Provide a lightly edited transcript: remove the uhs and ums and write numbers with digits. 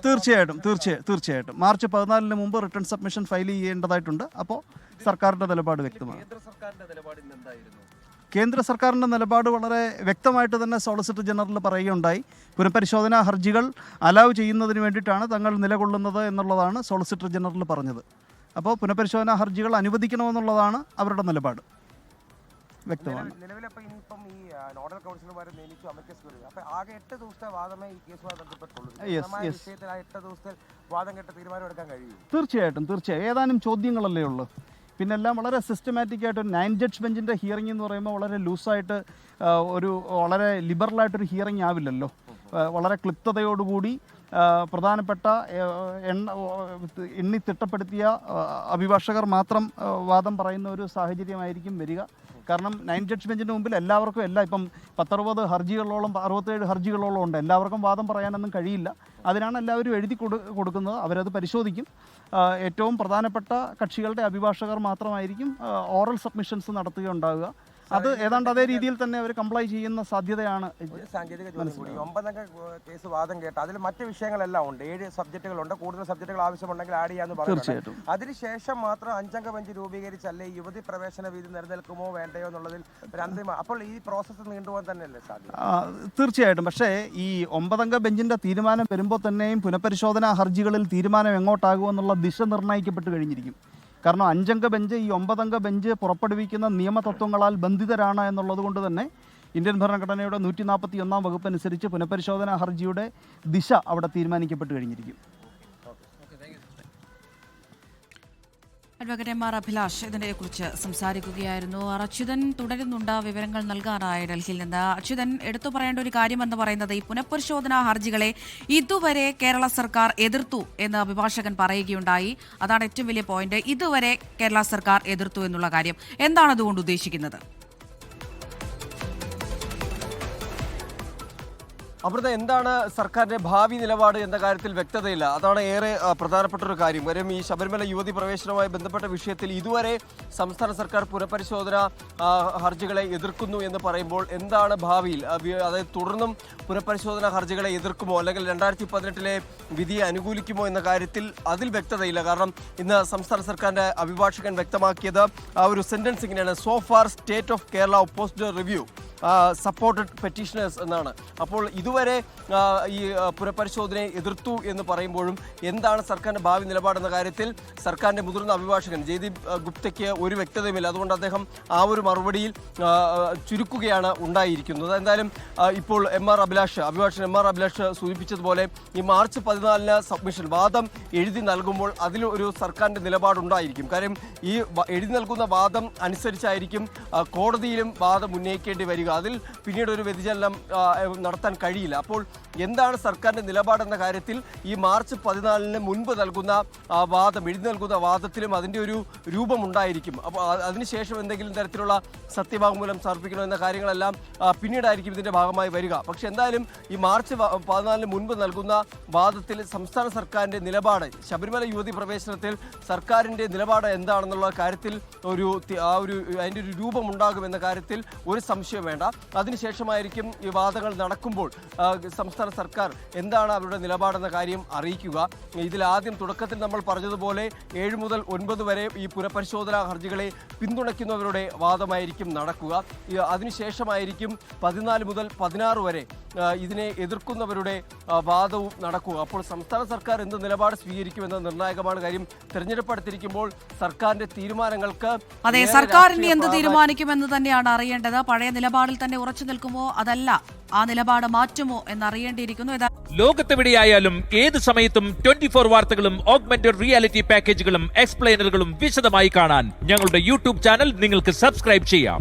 തീർച്ചയായിട്ടും മാർച്ച് 14 മുമ്പ് return submission file ചെയ്യേണ്ടതായിട്ടുണ്ട്. അപ്പോൾ സർക്കാരിന്റെ നിലപാട് വ്യക്തമാണ്. കേന്ദ്ര സർക്കാരിൻ്റെ നിലപാട് വളരെ വ്യക്തമായിട്ട് തന്നെ സോളിസിറ്റർ ജനറൽ പറയുകയുണ്ടായി. പുനഃപരിശോധനാ ഹർജികൾ അലൗ ചെയ്യുന്നതിന് വേണ്ടിയിട്ടാണ് തങ്ങൾ നിലകൊള്ളുന്നത് എന്നുള്ളതാണ് സോളിസിറ്റർ ജനറൽ പറഞ്ഞത്. അപ്പോൾ പുനഃപരിശോധനാ ഹർജികൾ അനുവദിക്കണമെന്നുള്ളതാണ് അവരുടെ നിലപാട്. വ്യക്തമാണ്. നോഡൽ കൗൺസിലർമാരെ നിയമിച്ചു അമിക്കസ് ക്യൂറി. അപ്പോൾ ആകെ 8 ദിവസത്തെ വാദമേ ഈ കേസുമായി ബന്ധപ്പെട്ടുള്ളൂ. വിഷയത്തിൽ ആ 8 ദിവസത്തിൽ വാദം കേട്ട് തീരുമാനം എടുക്കാൻ കഴിയും. തീർച്ചയായിട്ടും ഏതാനും ചോദ്യങ്ങളല്ലേ ഉള്ളൂ. പിന്നെല്ലാം വളരെ സിസ്റ്റമാറ്റിക് ആയിട്ട് ഒരു 9 ജഡ്ജ് ബെഞ്ചിൻ്റെ ഹിയറിംഗ് എന്ന് പറയുമ്പോൾ വളരെ ലൂസായിട്ട് ഒരു വളരെ ലിബറലായിട്ടൊരു ഹിയറിംഗ് ആവില്ലല്ലോ. വളരെ ക്ലിപ്തതയോടുകൂടി പ്രധാനപ്പെട്ട എണ്ണി തിട്ടപ്പെടുത്തിയ അഭിഭാഷകർ മാത്രം വാദം പറയുന്ന ഒരു സാഹചര്യമായിരിക്കും വരിക. കാരണം 9 ജഡ്ജ് ബെഞ്ചിന് മുമ്പിൽ എല്ലാവർക്കും ഇപ്പം 60 ഹർജികളോളം 67 ഹർജികളോളം ഉണ്ട്. എല്ലാവർക്കും വാദം പറയാനൊന്നും കഴിയില്ല. അതിനാണ് എല്ലാവരും എഴുതി കൊടുക്കുന്നത്. അവരത് പരിശോധിക്കും. ഏറ്റവും പ്രധാനപ്പെട്ട കക്ഷികളുടെ അഭിഭാഷകർ മാത്രമായിരിക്കും ഓറൽ സബ്മിഷൻസ് നടത്തുകയുണ്ടാവുക. അത് ഏതാണ്ട് അതേ രീതിയിൽ തന്നെ അവർ കംപ്ലൈ ചെയ്യുന്ന സാധ്യതയാണ്. സാങ്കേതിക ചോദ്യം കൂടി. 9 കേസ് വാദം കേട്ട അതിൽ മറ്റ് വിഷയങ്ങളെല്ലാം ഉണ്ട്. 7 സബ്ജക്റ്റുകളുണ്ട്. കൂടുതൽ സബ്ജക്റ്റുകൾ ആവശ്യമുണ്ടെങ്കിൽ ആഡ് ചെയ്യാന്ന് പറഞ്ഞു. അതിനുശേഷം മാത്രം 5 ബെഞ്ച് രൂപീകരിച്ചല്ലേ യുവതി പ്രവേശന വിധി നിലനിൽക്കുമോ വേണ്ടയോ എന്നുള്ളതിൽ ഒരു അന്തിമ. അപ്പോൾ ഈ പ്രോസസ്സ് നീണ്ടുപോകാൻ തന്നെയല്ലേ സാധ്യത? തീർച്ചയായിട്ടും. പക്ഷേ ഈ 9 ബെഞ്ചിന്റെ തീരുമാനം വരുമ്പോൾ തന്നെയും പുനഃപരിശോധനാ ഹർജികളിൽ തീരുമാനം എങ്ങോട്ടാകുമെന്നുള്ള ദിശ നിർണ്ണയിക്കപ്പെട്ട് കഴിഞ്ഞിരിക്കും. കാരണം 5 ബെഞ്ച് ഈ 9 ബെഞ്ച് പുറപ്പെടുവിക്കുന്ന നിയമതത്വങ്ങളാൽ ബന്ധിതരാണ് എന്നുള്ളത് കൊണ്ട് തന്നെ ഇന്ത്യൻ ഭരണഘടനയുടെ 141 വകുപ്പ് അനുസരിച്ച് പുനഃപരിശോധനാ ഹർജിയുടെ ദിശ അവിടെ തീരുമാനിക്കപ്പെട്ട് കഴിഞ്ഞിരിക്കും. അഡ്വക്കേറ്റ് എം.ആർ. അഭിലാഷ് ഇതിനെക്കുറിച്ച് സംസാരിക്കുകയായിരുന്നു. അച്യുതൻ തുടരുന്നുണ്ട് വിവരങ്ങൾ നൽകാനായി ഡൽഹിയിൽ നിന്ന്. അച്യുതൻ, എടുത്തു പറയേണ്ട ഒരു കാര്യമെന്ന് പറയുന്നത് ഈ പുനഃപരിശോധനാ ഹർജികളെ ഇതുവരെ കേരള സർക്കാർ എതിർത്തു എന്ന് അഭിഭാഷകൻ പറയുകയുണ്ടായി. അതാണ് ഏറ്റവും വലിയ പോയിന്റ്. ഇതുവരെ കേരള സർക്കാർ എതിർത്തു എന്നുള്ള കാര്യം എന്താണ് അതുകൊണ്ട് ഉദ്ദേശിക്കുന്നത്? അമൃത, എന്താണ് സർക്കാരിന്റെ ഭാവി നിലപാട് എന്ന കാര്യത്തിൽ വ്യക്തതയില്ല. അതാണ് ഏറെ പ്രധാനപ്പെട്ട ഒരു കാര്യം. വരും ഈ ശബരിമല യുവതി പ്രവേശനവുമായി ബന്ധപ്പെട്ട വിഷയത്തിൽ ഇതുവരെ സംസ്ഥാന സർക്കാർ പുനഃപരിശോധന ഹർജികളെ എതിർക്കുന്നു എന്ന് പറയുമ്പോൾ എന്താണ് ഭാവിയിൽ, അതായത് തുടർന്നും പുനഃപരിശോധന ഹർജികളെ എതിർക്കുമോ അല്ലെങ്കിൽ 2018 വിധിയെ അനുകൂലിക്കുമോ എന്ന കാര്യത്തിൽ അതിൽ വ്യക്തതയില്ല. കാരണം ഇന്ന് സംസ്ഥാന സർക്കാരിന്റെ അഭിഭാഷകൻ വ്യക്തമാക്കിയത് ആ ഒരു സെന്റൻസ് ഇങ്ങനെയാണ്: so far state of Kerala opposed review supported petitioners എന്നാണ്. അപ്പോൾ ഇതുവരെ ഈ പുനഃപരിശോധനയെ എതിർത്തു എന്ന് പറയുമ്പോഴും എന്താണ് സർക്കാരിൻ്റെ ഭാവി നിലപാടെന്ന കാര്യത്തിൽ സർക്കാരിൻ്റെ മുതിർന്ന അഭിഭാഷകൻ ജയ്ദീപ് ഗുപ്തയ്ക്ക് ഒരു വ്യക്തതയുമില്ല. അതുകൊണ്ട് അദ്ദേഹം ആ ഒരു മറുപടിയിൽ ചുരുക്കുകയാണ് ഉണ്ടായിരിക്കുന്നത്. എന്തായാലും ഇപ്പോൾ അഭിഭാഷകൻ എം ആർ അഭിലാഷ് സൂചിപ്പിച്ചതുപോലെ ഈ മാർച്ച് 14 സബ്മിഷൻ വാദം എഴുതി നൽകുമ്പോൾ അതിൽ ഒരു സർക്കാരിൻ്റെ നിലപാടുണ്ടായിരിക്കും. കാര്യം ഈ എഴുതി നൽകുന്ന വാദം അനുസരിച്ചായിരിക്കും കോടതിയിലും വാദം ഉന്നയിക്കേണ്ടി വരിക. അതിൽ പിന്നീട് ഒരു വ്യതിചലനം നടത്താൻ കഴിയില്ല. അപ്പോൾ എന്താണ് സർക്കാരിൻ്റെ നിലപാടെന്ന കാര്യത്തിൽ ഈ മാർച്ച് 14 മുൻപ് നൽകുന്ന വാദം, എഴുതി നൽകുന്ന വാദത്തിലും അതിൻ്റെ ഒരു രൂപമുണ്ടായിരിക്കും. അപ്പോൾ അതിനുശേഷം എന്തെങ്കിലും തരത്തിലുള്ള സത്യവാങ്മൂലം സമർപ്പിക്കണോ എന്ന കാര്യങ്ങളെല്ലാം പിന്നീടായിരിക്കും ഇതിൻ്റെ ഭാഗമായി വരിക. പക്ഷെ എന്തായാലും ഈ മാർച്ച് 14 മുൻപ് നൽകുന്ന വാദത്തിൽ സംസ്ഥാന സർക്കാരിൻ്റെ നിലപാട്, ശബരിമല യുവതി പ്രവേശനത്തിൽ സർക്കാരിൻ്റെ നിലപാട് എന്താണെന്നുള്ള കാര്യത്തിൽ അതിൻ്റെ ഒരു രൂപമുണ്ടാകുമെന്ന കാര്യത്തിൽ ഒരു സംശയം വേണ്ട. അതിനുശേഷമായിരിക്കും ഈ വാദങ്ങൾ നടക്കുമ്പോൾ സംസ്ഥാന സർക്കാർ എന്താണ് അവരുടെ നിലപാടെന്ന കാര്യം അറിയിക്കുക. ഇതിൽ ആദ്യം തുടക്കത്തിൽ നമ്മൾ പറഞ്ഞതുപോലെ 7 മുതൽ 9 വരെ ഈ പുനഃപരിശോധനാ ഹർജികളെ പിന്തുണയ്ക്കുന്നവരുടെ വാദമായിരിക്കും നടക്കുക. അതിനുശേഷമായിരിക്കും 14 മുതൽ 16 വരെ ഇതിനെ എതിർക്കുന്നവരുടെ വാദവും നടക്കുക. അപ്പോൾ സംസ്ഥാന സർക്കാർ എന്ത് നിലപാട് സ്വീകരിക്കുമെന്ന് നിർണായകമാണ്. കാര്യം തെരഞ്ഞെടുപ്പ് അടുത്തിരിക്കുമ്പോൾ സർക്കാരിന്റെ തീരുമാനങ്ങൾക്ക് സർക്കാരിന് എന്ത് തീരുമാനിക്കുമെന്ന് തന്നെയാണ് അറിയേണ്ടത്. പഴയ നിലപാടിൽ തന്നെ ഉറച്ചു നിൽക്കുമോ അതല്ല ആ നിലപാട് മാറ്റുമോ എന്നറിയേണ്ടിയിരിക്കുന്നു. ലോകത്തെവിടെയായാലും ഏത് സമയത്തും 24 വാർത്തകളും ഓഗ്മെന്റഡ് റിയാലിറ്റി പാക്കേജുകളും എക്സ്പ്ലെയിനറുകളും വിശദമായി കാണാൻ ഞങ്ങളുടെ യൂട്യൂബ് ചാനൽ നിങ്ങൾക്ക് സബ്സ്ക്രൈബ് ചെയ്യാം.